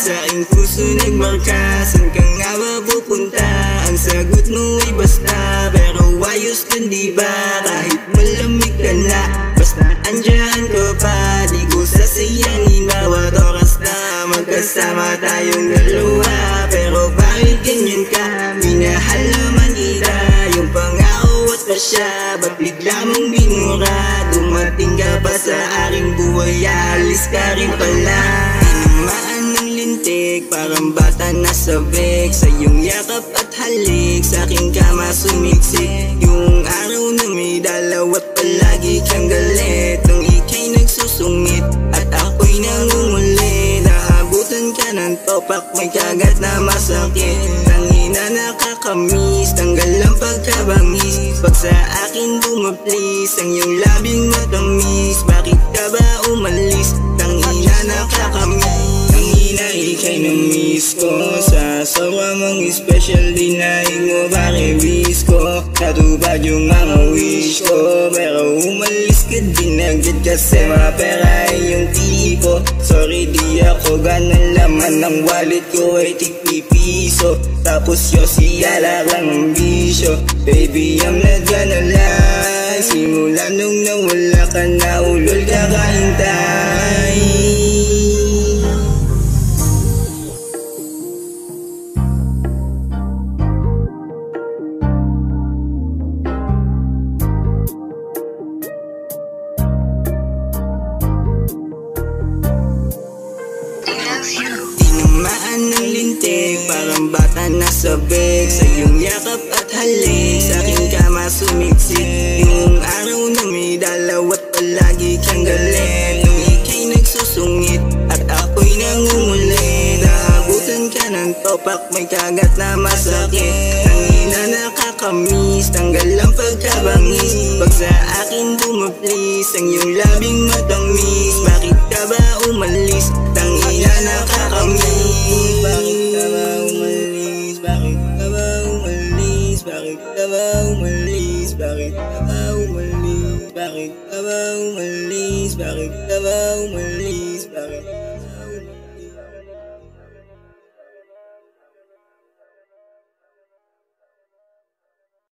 Sa aking puso nagmarka, saan ka nga ba pupunta? Ang sagot mo ay basta, pero ayos din diba? Kahit malamig ka na, basta andyan ka pa. Di ko sasayanin bawat oras na magkasama tayong dalawa. Pero bakit ganyan ka? Minahal naman kita, yung pangako at pasya, ba't bigla mong binura? Dumating ka pa sa aking buhay, alis ka rin pala. Tinamaan ng lintik, parang bata na sabik. Sa iyong yakap at halik, sa aking kama sumiksik. Yung araw na may dalaw at palagi kang galit. Nung ika'y nagsusungit at ako'y nangungulit. Naabutan ka ng topak, may kagat na masakit. Tangina nakakamiss, tanggal ang pagkabangis. Pag sa akin bumaplis, ang iyong labing matamis. Bakit ka ba umalis? Tangina nakakamiss. Tangina ika'y namiss ko. Sa sawa mong special dinaig mo, pakibis ko. Natupad yung mga wish ko, pero umalis ka din agad kasi mapera ay yung tipo. Sorry di ako ganang laman, ng wallet ko ay tig-pipiso. Tapos yosiyala lang ang bisyo. Baby I'm not gonna lie, simula nung nawala ka na ulol ka kahintay. Tinamaan ng lintik, parang bata na sabik. Sa iyong yakap at halik, sa aking kama sumiksik. Yung araw na may dalaw at palagi kang galit. Nung ika'y nagsusungit at ako'y nangungulit. Naabutan ka ng topak, may kagat na masakit. Tangina nakakamiss, tanggal ang pagkabangis. Pag sa akin bumaplis, ang iyong labing matamis. Bakit ka ba umalis? Tangina nakakamiss. Bakit ka ba umalis? Bakit ka ba umalis? Bakit ka ba umalis? Bakit ka ba umalis? Bakit ka ba umalis? Bakit ka ba umalis?